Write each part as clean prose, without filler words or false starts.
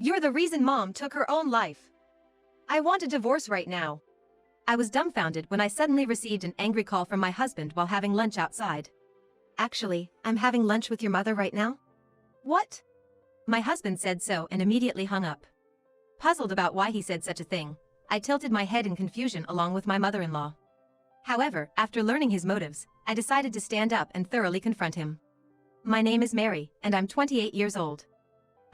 You're the reason Mom took her own life. I want a divorce right now. I was dumbfounded when I suddenly received an angry call from my husband while having lunch outside. Actually, I'm having lunch with your mother right now? What? My husband said so and immediately hung up. Puzzled about why he said such a thing, I tilted my head in confusion along with my mother-in-law. However, after learning his motives, I decided to stand up and thoroughly confront him. My name is Mary, and I'm 28 years old.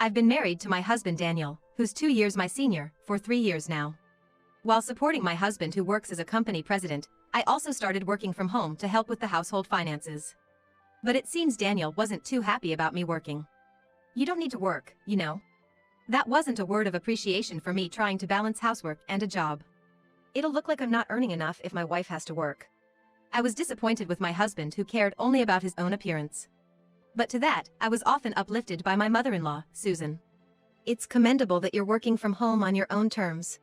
I've been married to my husband Daniel, who's 2 years my senior, for 3 years now. While supporting my husband who works as a company president, I also started working from home to help with the household finances. But it seems Daniel wasn't too happy about me working. You don't need to work, you know. That wasn't a word of appreciation for me trying to balance housework and a job. It'll look like I'm not earning enough if my wife has to work. I was disappointed with my husband who cared only about his own appearance. But to that, I was often uplifted by my mother-in-law, Susan. It's commendable that you're working from home on your own terms.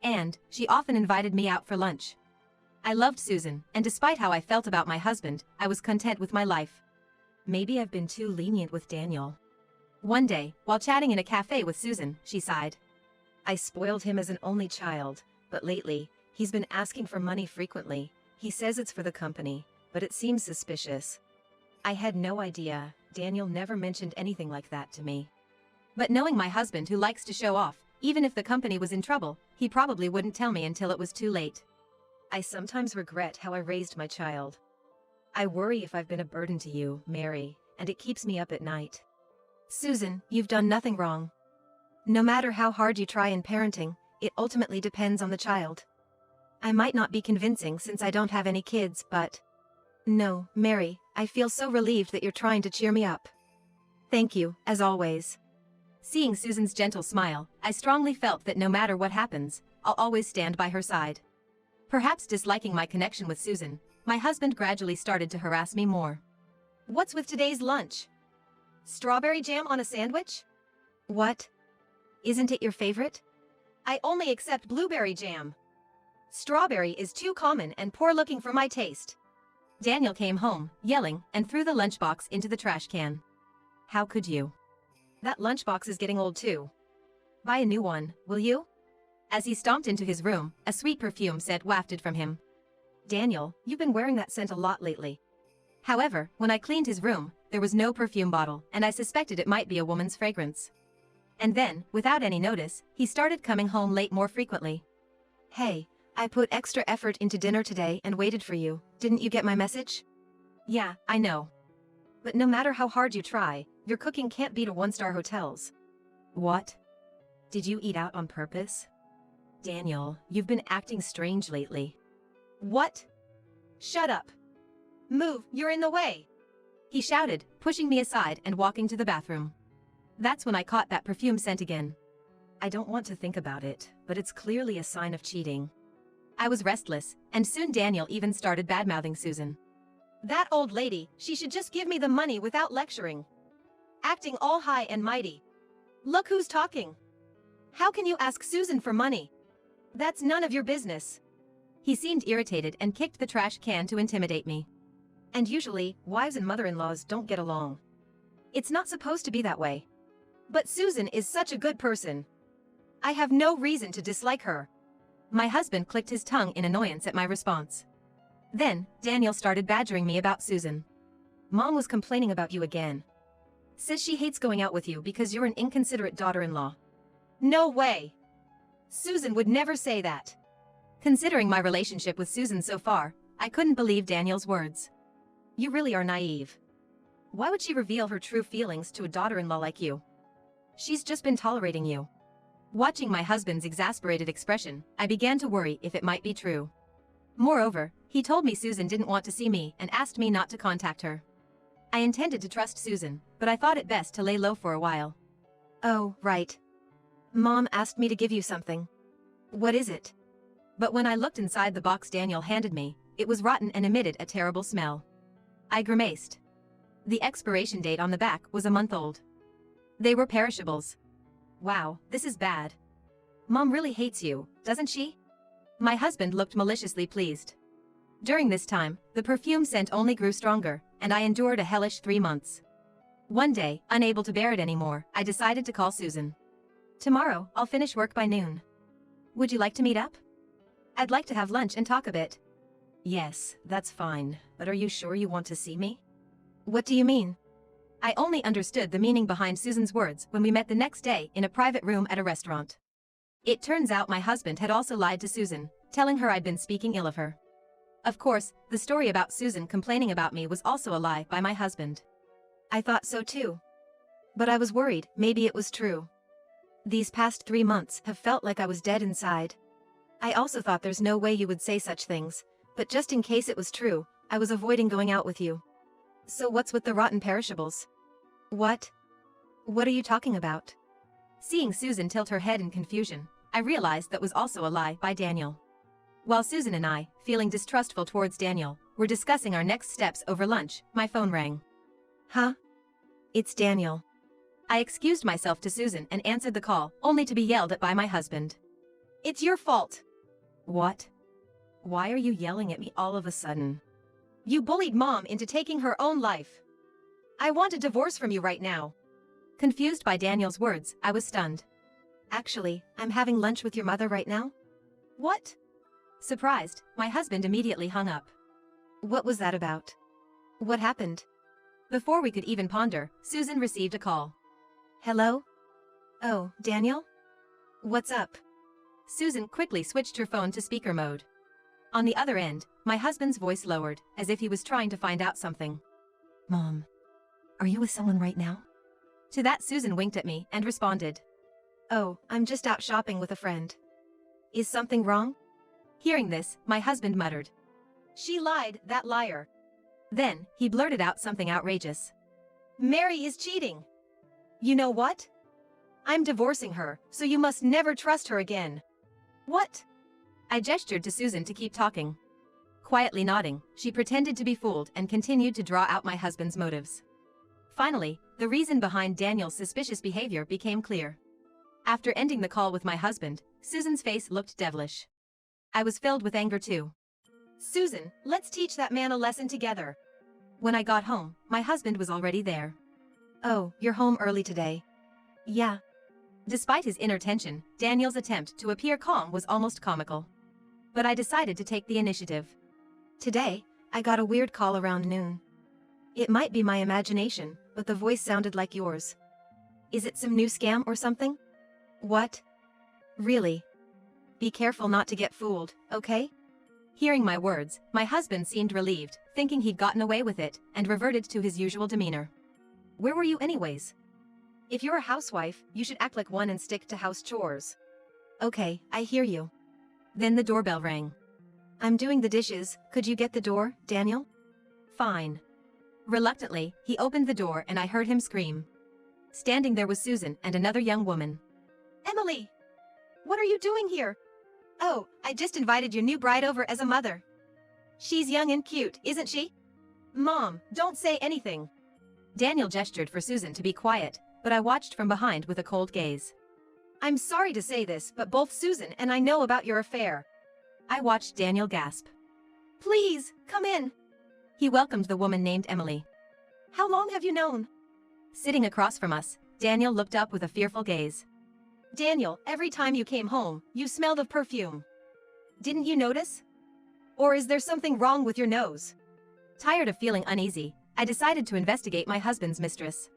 And she often invited me out for lunch. I loved Susan, and despite how I felt about my husband, I was content with my life. Maybe I've been too lenient with Daniel. One day, while chatting in a cafe with Susan, she sighed. I spoiled him as an only child, but lately, he's been asking for money frequently. He says it's for the company, but it seems suspicious. I had no idea. Daniel never mentioned anything like that to me. But knowing my husband who likes to show off, even if the company was in trouble, he probably wouldn't tell me until it was too late. I sometimes regret how I raised my child. I worry if I've been a burden to you, Mary, and it keeps me up at night. Susan, you've done nothing wrong. No matter how hard you try in parenting, it ultimately depends on the child. I might not be convincing since I don't have any kids, but... No, Mary, I feel so relieved that you're trying to cheer me up. Thank you, as always. Seeing Susan's gentle smile, I strongly felt that no matter what happens, I'll always stand by her side. Perhaps disliking my connection with Susan, my husband gradually started to harass me more. What's with today's lunch? Strawberry jam on a sandwich? What? Isn't it your favorite? I only accept blueberry jam. Strawberry is too common and poor-looking for my taste. Daniel came home, yelling, and threw the lunchbox into the trash can. How could you? That lunchbox is getting old too. Buy a new one, will you? As he stomped into his room, a sweet perfume scent wafted from him. Daniel, you've been wearing that scent a lot lately. However, when I cleaned his room, there was no perfume bottle, and I suspected it might be a woman's fragrance. And then, without any notice, he started coming home late more frequently. Hey, I put extra effort into dinner today and waited for you. Didn't you get my message? Yeah, I know. But no matter how hard you try, your cooking can't beat a one-star hotel's. What? Did you eat out on purpose? Daniel, you've been acting strange lately. What? Shut up. Move, you're in the way. He shouted, pushing me aside and walking to the bathroom. That's when I caught that perfume scent again. I don't want to think about it, but it's clearly a sign of cheating. I was restless, and soon Daniel even started bad-mouthing Susan. That old lady, she should just give me the money without lecturing. Acting all high and mighty. Look who's talking. How can you ask Susan for money? That's none of your business. He seemed irritated and kicked the trash can to intimidate me. And usually, wives and mother-in-laws don't get along. It's not supposed to be that way. But Susan is such a good person. I have no reason to dislike her. My husband clicked his tongue in annoyance at my response. Then, Daniel started badgering me about Susan. Mom was complaining about you again. Says she hates going out with you because you're an inconsiderate daughter-in-law. No way! Susan would never say that. Considering my relationship with Susan so far, I couldn't believe Daniel's words. You really are naive. Why would she reveal her true feelings to a daughter-in-law like you? She's just been tolerating you. Watching my husband's exasperated expression, I began to worry if it might be true. Moreover, he told me Susan didn't want to see me and asked me not to contact her. I intended to trust Susan, but I thought it best to lay low for a while. Oh, right. Mom asked me to give you something. What is it? But when I looked inside the box Daniel handed me, it was rotten and emitted a terrible smell. I grimaced. The expiration date on the back was a month old. They were perishables. Wow, this is bad. Mom really hates you, doesn't she? My husband looked maliciously pleased. During this time, the perfume scent only grew stronger, and I endured a hellish 3 months. One day, unable to bear it anymore, I decided to call Susan. Tomorrow, I'll finish work by noon. Would you like to meet up? I'd like to have lunch and talk a bit. Yes, that's fine, but are you sure you want to see me? What do you mean? I only understood the meaning behind Susan's words when we met the next day in a private room at a restaurant. It turns out my husband had also lied to Susan, telling her I'd been speaking ill of her. Of course, the story about Susan complaining about me was also a lie by my husband. I thought so too. But I was worried maybe it was true. These past 3 months have felt like I was dead inside. I also thought there's no way you would say such things, but just in case it was true, I was avoiding going out with you. So what's with the rotten perishables? What? What are you talking about? Seeing Susan tilt her head in confusion, I realized that was also a lie by Daniel. While Susan and I, feeling distrustful towards Daniel, were discussing our next steps over lunch, my phone rang. Huh? It's Daniel. I excused myself to Susan and answered the call, only to be yelled at by my husband. It's your fault. What? Why are you yelling at me all of a sudden? You bullied Mom into taking her own life. I want a divorce from you right now. Confused by Daniel's words, I was stunned. Actually, I'm having lunch with your mother right now. What? Surprised, my husband immediately hung up. What was that about? What happened? Before we could even ponder, Susan received a call. Hello? Oh, Daniel? What's up? Susan quickly switched her phone to speaker mode. On the other end, my husband's voice lowered, as if he was trying to find out something. Mom, are you with someone right now? To that, Susan winked at me and responded. Oh, I'm just out shopping with a friend. Is something wrong? Hearing this, my husband muttered. She lied, that liar. Then, he blurted out something outrageous. Mary is cheating. You know what? I'm divorcing her, so you must never trust her again. What? I gestured to Susan to keep talking. Quietly nodding, she pretended to be fooled and continued to draw out my husband's motives. Finally, the reason behind Daniel's suspicious behavior became clear. After ending the call with my husband, Susan's face looked devilish. I was filled with anger too. Susan, let's teach that man a lesson together. When I got home, my husband was already there. Oh, you're home early today. Yeah. Despite his inner tension, Daniel's attempt to appear calm was almost comical. But I decided to take the initiative. Today, I got a weird call around noon. It might be my imagination, but the voice sounded like yours. Is it some new scam or something? What? Really? Be careful not to get fooled, okay? Hearing my words, my husband seemed relieved, thinking he'd gotten away with it, and reverted to his usual demeanor. Where were you anyways? If you're a housewife, you should act like one and stick to house chores. Okay, I hear you. Then the doorbell rang. I'm doing the dishes, could you get the door, Daniel? Fine. Reluctantly, he opened the door and I heard him scream. Standing there was Susan and another young woman. Emily! What are you doing here? Oh, I just invited your new bride over as a mother. She's young and cute, isn't she? Mom, don't say anything. Daniel gestured for Susan to be quiet, but I watched from behind with a cold gaze. I'm sorry to say this, but both Susan and I know about your affair. I watched Daniel gasp. Please, come in. He welcomed the woman named Emily. How long have you known? Sitting across from us, Daniel looked up with a fearful gaze. Daniel, every time you came home, you smelled of perfume. Didn't you notice? Or is there something wrong with your nose? Tired of feeling uneasy, I decided to investigate my husband's mistress.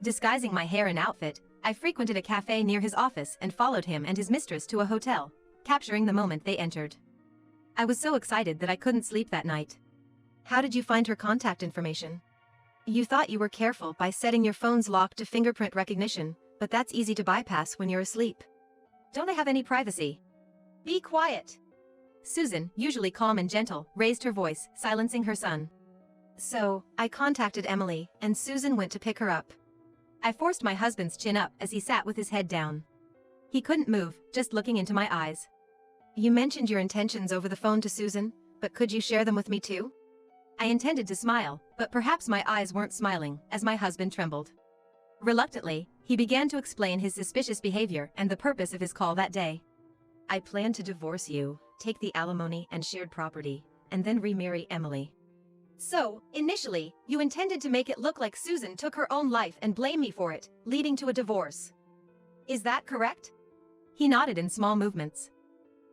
Disguising my hair and outfit, I frequented a cafe near his office and followed him and his mistress to a hotel, capturing the moment they entered. I was so excited that I couldn't sleep that night. How did you find her contact information? You thought you were careful by setting your phone's lock to fingerprint recognition, but that's easy to bypass when you're asleep. Don't I have any privacy? Be quiet. Susan, usually calm and gentle, raised her voice, silencing her son. So, I contacted Emily, and Susan went to pick her up. I forced my husband's chin up as he sat with his head down. He couldn't move, just looking into my eyes. You mentioned your intentions over the phone to Susan, but could you share them with me too? I intended to smile, but perhaps my eyes weren't smiling, as my husband trembled. Reluctantly, he began to explain his suspicious behavior and the purpose of his call that day. I plan to divorce you, take the alimony and shared property, and then remarry Emily. So, initially, you intended to make it look like Susan took her own life and blame me for it, leading to a divorce. Is that correct? He nodded in small movements.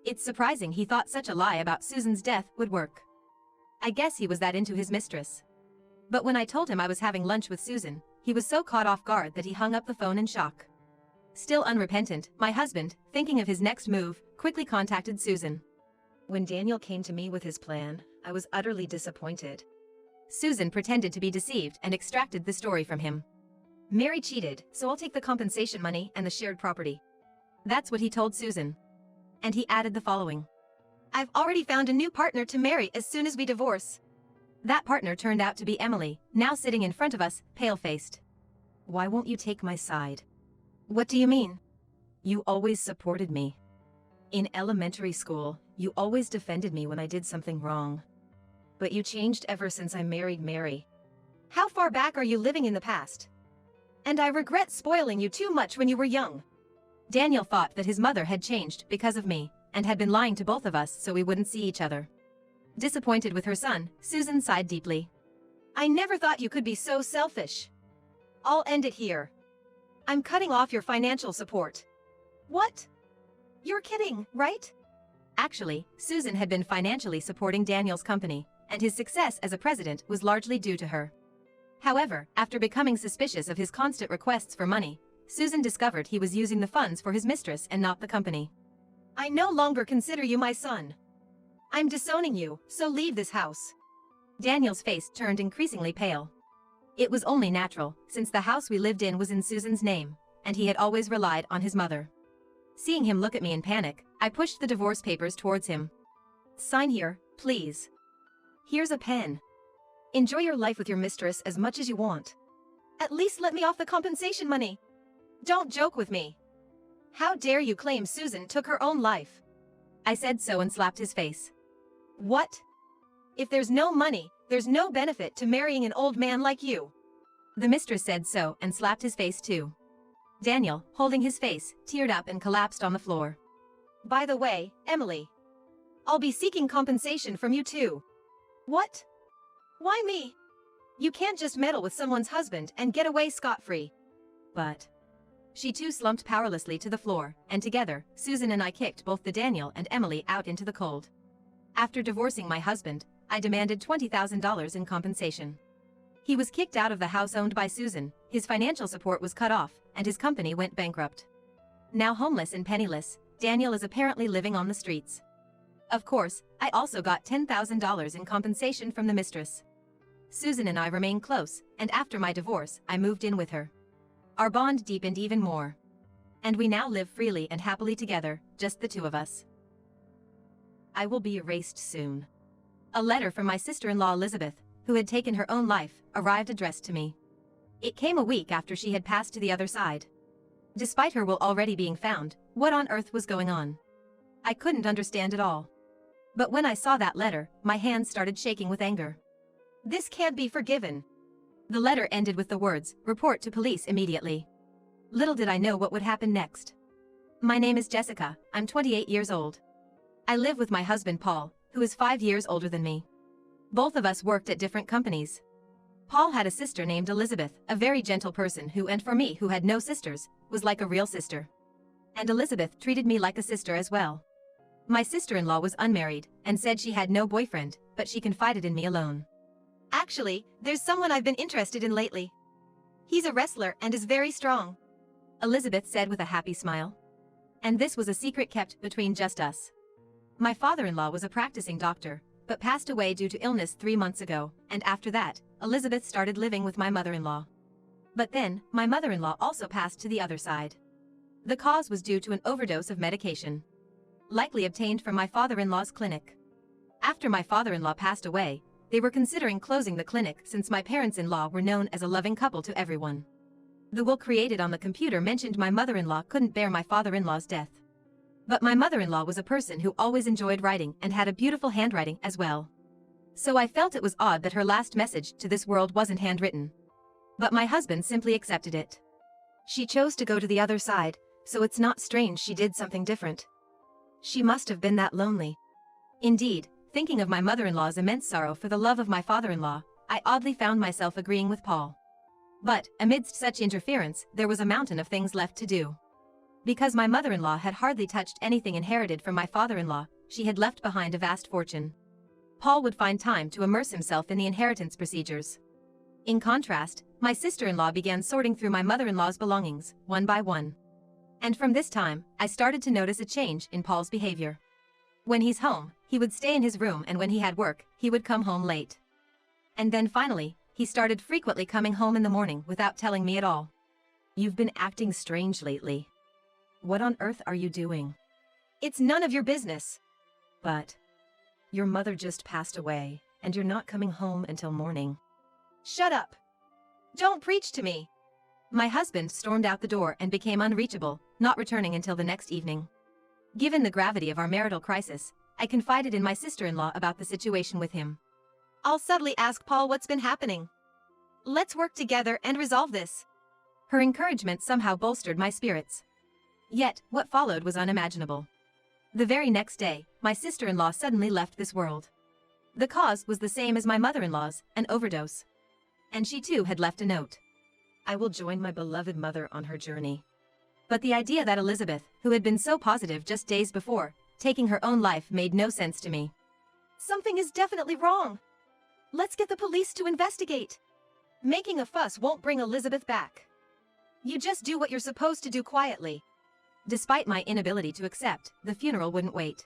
It's surprising he thought such a lie about Susan's death would work. I guess he was that into his mistress. But when I told him I was having lunch with Susan, he was so caught off guard that he hung up the phone in shock. Still unrepentant, my husband, thinking of his next move, quickly contacted Susan. When Daniel came to me with his plan, I was utterly disappointed. Susan pretended to be deceived and extracted the story from him. Mary cheated, so I'll take the compensation money and the shared property. That's what he told Susan. And he added the following. I've already found a new partner to marry as soon as we divorce. That partner turned out to be Emily, now sitting in front of us, pale-faced. Why won't you take my side? What do you mean? You always supported me. In elementary school, you always defended me when I did something wrong. But you changed ever since I married Mary. How far back are you living in the past? And I regret spoiling you too much when you were young. Daniel thought that his mother had changed because of me, and had been lying to both of us so we wouldn't see each other. Disappointed with her son, Susan sighed deeply. I never thought you could be so selfish. I'll end it here. I'm cutting off your financial support. What? You're kidding, right? Actually, Susan had been financially supporting Daniel's company, and his success as a president was largely due to her. However, after becoming suspicious of his constant requests for money, Susan discovered he was using the funds for his mistress and not the company. I no longer consider you my son. I'm disowning you, so leave this house. Daniel's face turned increasingly pale. It was only natural, since the house we lived in was in Susan's name, and he had always relied on his mother. Seeing him look at me in panic, I pushed the divorce papers towards him. Sign here, please. Here's a pen. Enjoy your life with your mistress as much as you want. At least let me off the compensation money. Don't joke with me. How dare you claim Susan took her own life? I said so and slapped his face. What? If there's no money, there's no benefit to marrying an old man like you. The mistress said so and slapped his face too. Daniel, holding his face, teared up and collapsed on the floor. By the way, Emily, I'll be seeking compensation from you too. What? Why me? You can't just meddle with someone's husband and get away scot-free. But she too slumped powerlessly to the floor, and together, Susan and I kicked both the Daniel and Emily out into the cold. After divorcing my husband, I demanded $20,000 in compensation. He was kicked out of the house owned by Susan, his financial support was cut off, and his company went bankrupt. Now homeless and penniless, Daniel is apparently living on the streets. Of course, I also got $10,000 in compensation from the mistress. Susan and I remain close, and after my divorce, I moved in with her. Our bond deepened even more. And we now live freely and happily together, just the two of us. I will be erased soon. A letter from my sister-in-law Elizabeth, who had taken her own life, arrived addressed to me. It came a week after she had passed to the other side. Despite her will already being found, what on earth was going on? I couldn't understand it all. But when I saw that letter, my hands started shaking with anger. This can't be forgiven. The letter ended with the words, "Report to police immediately." Little did I know what would happen next. My name is Jessica, I'm 28 years old. I live with my husband Paul, who is 5 years older than me. Both of us worked at different companies. Paul had a sister named Elizabeth, a very gentle person who, and for me who had no sisters, was like a real sister. And Elizabeth treated me like a sister as well. My sister-in-law was unmarried, and said she had no boyfriend, but she confided in me alone. Actually, there's someone I've been interested in lately. He's a wrestler and is very strong. Elizabeth said with a happy smile. And this was a secret kept between just us. My father-in-law was a practicing doctor, but passed away due to illness 3 months ago, and after that, Elizabeth started living with my mother-in-law. But then, my mother-in-law also passed to the other side. The cause was due to an overdose of medication, likely obtained from my father-in-law's clinic. After my father-in-law passed away, they were considering closing the clinic since my parents-in-law were known as a loving couple to everyone. The will created on the computer mentioned my mother-in-law couldn't bear my father-in-law's death. But my mother-in-law was a person who always enjoyed writing and had a beautiful handwriting as well. So I felt it was odd that her last message to this world wasn't handwritten. But my husband simply accepted it. She chose to go to the other side, so it's not strange she did something different. She must have been that lonely. Indeed, thinking of my mother-in-law's immense sorrow for the love of my father-in-law, I oddly found myself agreeing with Paul. But, amidst such interference, there was a mountain of things left to do. Because my mother-in-law had hardly touched anything inherited from my father-in-law, she had left behind a vast fortune. Paul would find time to immerse himself in the inheritance procedures. In contrast, my sister-in-law began sorting through my mother-in-law's belongings, one by one. And from this time, I started to notice a change in Paul's behavior. When he's home, he would stay in his room, and when he had work, he would come home late. And then finally, he started frequently coming home in the morning without telling me at all. "You've been acting strange lately. What on earth are you doing?" "It's none of your business." "But your mother just passed away, and you're not coming home until morning." "Shut up. Don't preach to me." My husband stormed out the door and became unreachable, not returning until the next evening. Given the gravity of our marital crisis, I confided in my sister-in-law about the situation with him. "I'll subtly ask Paul what's been happening. Let's work together and resolve this." Her encouragement somehow bolstered my spirits. Yet, what followed was unimaginable. The very next day, my sister-in-law suddenly left this world. The cause was the same as my mother-in-law's, an overdose. And she too had left a note. "I will join my beloved mother on her journey." But the idea that Elizabeth, who had been so positive just days before, taking her own life made no sense to me. "Something is definitely wrong. Let's get the police to investigate. Making a fuss won't bring Elizabeth back. You just do what you're supposed to do quietly." Despite my inability to accept, the funeral wouldn't wait.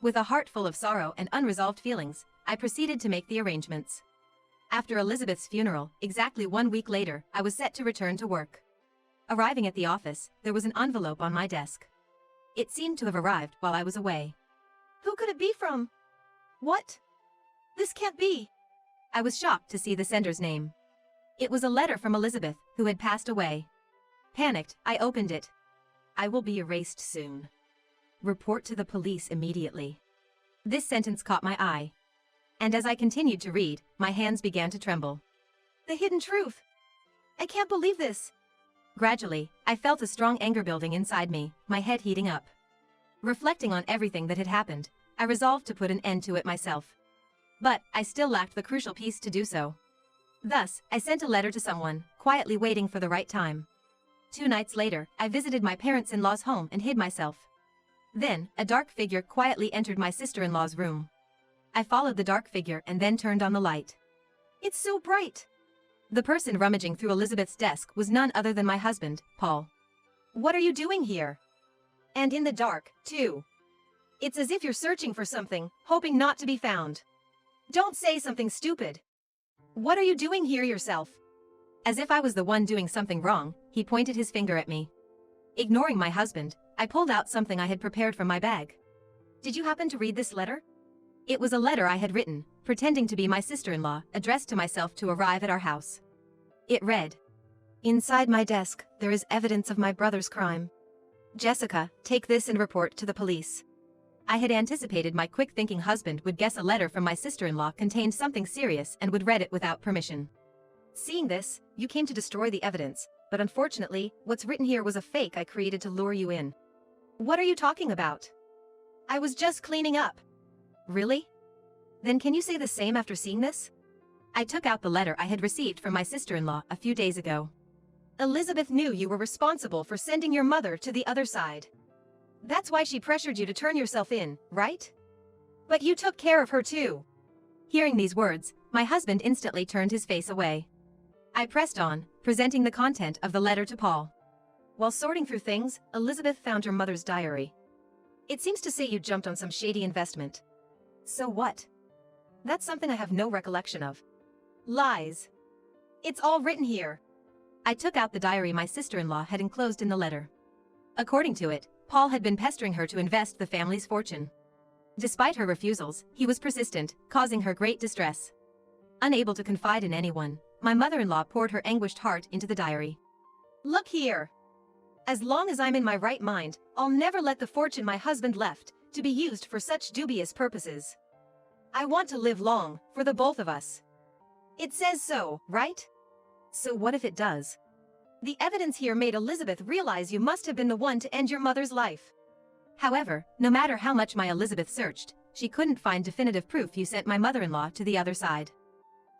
With a heart full of sorrow and unresolved feelings, I proceeded to make the arrangements. After Elizabeth's funeral, exactly 1 week later, I was set to return to work. Arriving at the office, there was an envelope on my desk. It seemed to have arrived while I was away. "Who could it be from? What? This can't be." I was shocked to see the sender's name. It was a letter from Elizabeth, who had passed away. Panicked, I opened it. "I will be erased soon. Report to the police immediately." This sentence caught my eye. And as I continued to read, my hands began to tremble. "The hidden truth. I can't believe this." Gradually, I felt a strong anger building inside me, my head heating up. Reflecting on everything that had happened, I resolved to put an end to it myself. But I still lacked the crucial piece to do so. Thus, I sent a letter to someone, quietly waiting for the right time. 2 nights later, I visited my parents-in-law's home and hid myself. Then, a dark figure quietly entered my sister-in-law's room. I followed the dark figure and then turned on the light. "It's so bright." The person rummaging through Elizabeth's desk was none other than my husband, Paul. "What are you doing here? And in the dark, too? It's as if you're searching for something, hoping not to be found. Don't say something stupid. What are you doing here yourself?" As if I was the one doing something wrong, he pointed his finger at me. Ignoring my husband, I pulled out something I had prepared from my bag. "Did you happen to read this letter?" It was a letter I had written, pretending to be my sister-in-law, addressed to myself to arrive at our house. It read, "Inside my desk, there is evidence of my brother's crime. Jessica, take this and report to the police." I had anticipated my quick-thinking husband would guess a letter from my sister-in-law contained something serious and would read it without permission. "Seeing this, you came to destroy the evidence, but unfortunately, what's written here was a fake I created to lure you in." "What are you talking about?" "I was just cleaning up." "Really? Then can you say the same after seeing this?" I took out the letter I had received from my sister-in-law a few days ago. "Elizabeth knew you were responsible for sending your mother to the other side. That's why she pressured you to turn yourself in, right? But you took care of her too." Hearing these words, my husband instantly turned his face away. I pressed on, presenting the content of the letter to Paul. "While sorting through things, Elizabeth found your mother's diary. It seems to say you jumped on some shady investment." "So what?" "That's something I have no recollection of." "Lies. It's all written here." I took out the diary my sister-in-law had enclosed in the letter. According to it, Paul had been pestering her to invest the family's fortune. Despite her refusals, he was persistent, causing her great distress. Unable to confide in anyone, my mother-in-law poured her anguished heart into the diary. "Look here. As long as I'm in my right mind, I'll never let the fortune my husband left to be used for such dubious purposes. I want to live long, for the both of us. It says so, right? So what if it does? The evidence here made Elizabeth realize you must have been the one to end your mother's life. However, no matter how much my Elizabeth searched, she couldn't find definitive proof you sent my mother-in-law to the other side.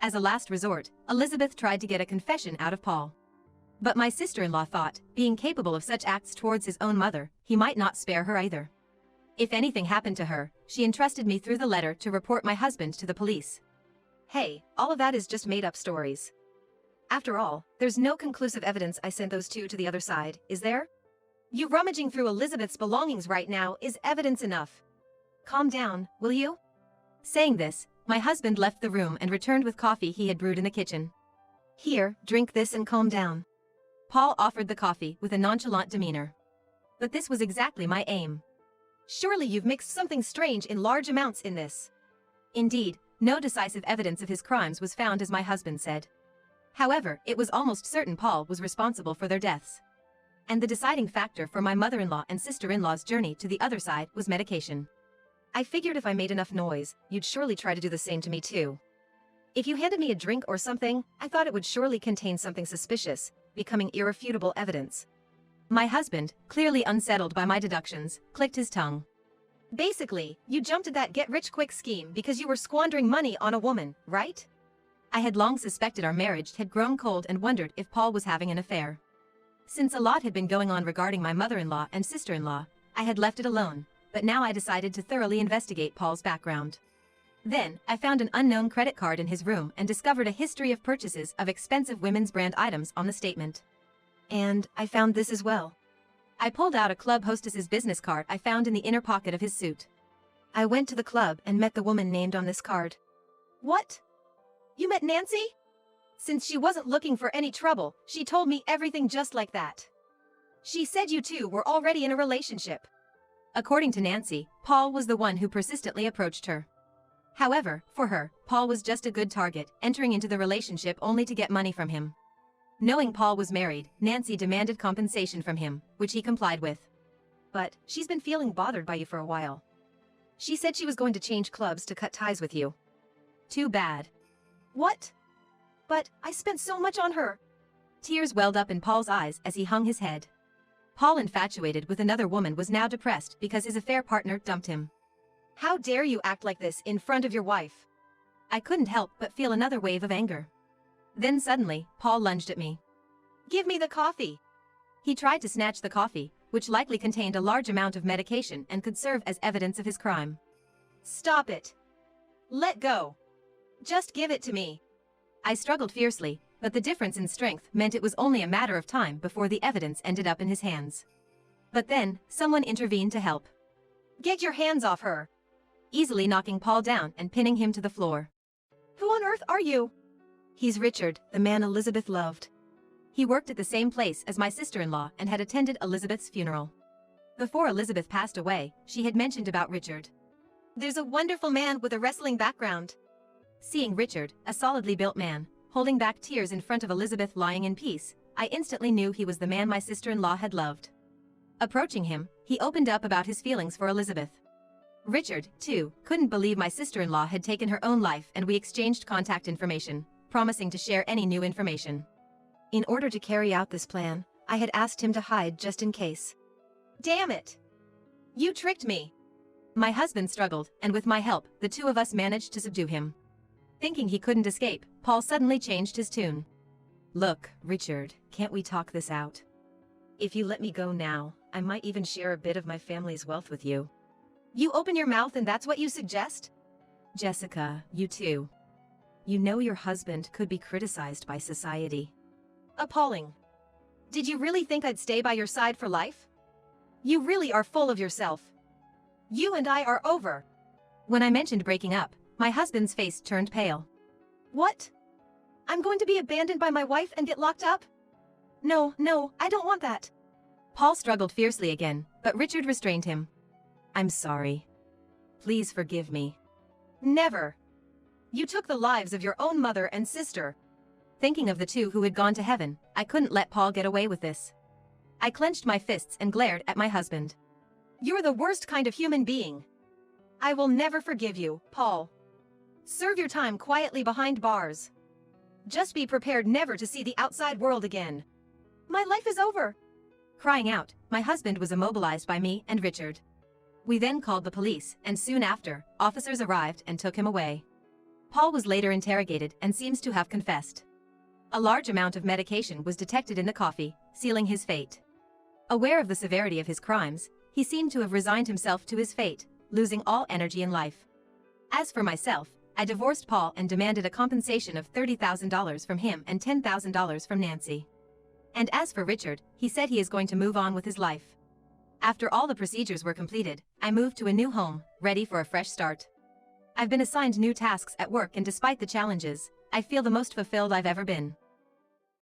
As a last resort, Elizabeth tried to get a confession out of Paul. But my sister-in-law thought, being capable of such acts towards his own mother, he might not spare her either. If anything happened to her, she entrusted me through the letter to report my husband to the police. Hey, all of that is just made-up stories. After all, there's no conclusive evidence I sent those two to the other side, is there? You rummaging through Elizabeth's belongings right now is evidence enough. Calm down, will you? Saying this, my husband left the room and returned with coffee he had brewed in the kitchen. Here, drink this and calm down. Paul offered the coffee with a nonchalant demeanor. But this was exactly my aim. Surely you've mixed something strange in large amounts in this. Indeed, no decisive evidence of his crimes was found, as my husband said. However, it was almost certain Paul was responsible for their deaths. And the deciding factor for my mother-in-law and sister-in-law's journey to the other side was medication. I figured if I made enough noise, you'd surely try to do the same to me too. If you handed me a drink or something, I thought it would surely contain something suspicious, becoming irrefutable evidence. My husband, clearly unsettled by my deductions, clicked his tongue. Basically, you jumped at that get-rich-quick scheme because you were squandering money on a woman, right? I had long suspected our marriage had grown cold and wondered if Paul was having an affair. Since a lot had been going on regarding my mother-in-law and sister-in-law, I had left it alone, but now I decided to thoroughly investigate Paul's background. Then, I found an unknown credit card in his room and discovered a history of purchases of expensive women's brand items on the statement. And I found this as well. I pulled out a club hostess's business card I found in the inner pocket of his suit. I went to the club and met the woman named on this card. What? You met Nancy? Since she wasn't looking for any trouble, she told me everything just like that. She said you two were already in a relationship. According to Nancy, Paul was the one who persistently approached her. However, for her, Paul was just a good target, entering into the relationship only to get money from him. Knowing Paul was married, Nancy demanded compensation from him, which he complied with. But she's been feeling bothered by you for a while. She said she was going to change clubs to cut ties with you. Too bad. What? But I spent so much on her. Tears welled up in Paul's eyes as he hung his head. Paul, infatuated with another woman, was now depressed because his affair partner dumped him. How dare you act like this in front of your wife? I couldn't help but feel another wave of anger. Then suddenly, Paul lunged at me. Give me the coffee. He tried to snatch the coffee, which likely contained a large amount of medication and could serve as evidence of his crime. Stop it. Let go. Just give it to me. I struggled fiercely, but the difference in strength meant it was only a matter of time before the evidence ended up in his hands. But then, someone intervened to help. Get your hands off her. Easily knocking Paul down and pinning him to the floor. Who on earth are you? He's Richard, the man Elizabeth loved. He worked at the same place as my sister-in-law and had attended Elizabeth's funeral. Before Elizabeth passed away, she had mentioned about Richard. There's a wonderful man with a wrestling background. Seeing Richard, a solidly built man, holding back tears in front of Elizabeth lying in peace, I instantly knew he was the man my sister-in-law had loved. Approaching him, he opened up about his feelings for Elizabeth. Richard, too, couldn't believe my sister-in-law had taken her own life, and we exchanged contact information, promising to share any new information. In order to carry out this plan, I had asked him to hide just in case. Damn it! You tricked me! My husband struggled, and with my help, the two of us managed to subdue him. Thinking he couldn't escape, Paul suddenly changed his tune. Look, Richard, can't we talk this out? If you let me go now, I might even share a bit of my family's wealth with you. You open your mouth and that's what you suggest? Jessica, you too. You know your husband could be criticized by society. Appalling. Did you really think I'd stay by your side for life? You really are full of yourself. You and I are over. When I mentioned breaking up, my husband's face turned pale. What? I'm going to be abandoned by my wife and get locked up? No, I don't want that. Paul struggled fiercely again, but Richard restrained him. I'm sorry. Please forgive me. Never. You took the lives of your own mother and sister. Thinking of the two who had gone to heaven, I couldn't let Paul get away with this. I clenched my fists and glared at my husband. You're the worst kind of human being. I will never forgive you, Paul. Serve your time quietly behind bars. Just be prepared never to see the outside world again. My life is over. Crying out, my husband was immobilized by me and Richard. We then called the police, and soon after, officers arrived and took him away. Paul was later interrogated and seems to have confessed. A large amount of medication was detected in the coffee, sealing his fate. Aware of the severity of his crimes, he seemed to have resigned himself to his fate, losing all energy in life. As for myself, I divorced Paul and demanded a compensation of $30,000 from him and $10,000 from Nancy. And as for Richard, he said he is going to move on with his life. After all the procedures were completed, I moved to a new home, ready for a fresh start. I've been assigned new tasks at work, and despite the challenges, I feel the most fulfilled I've ever been.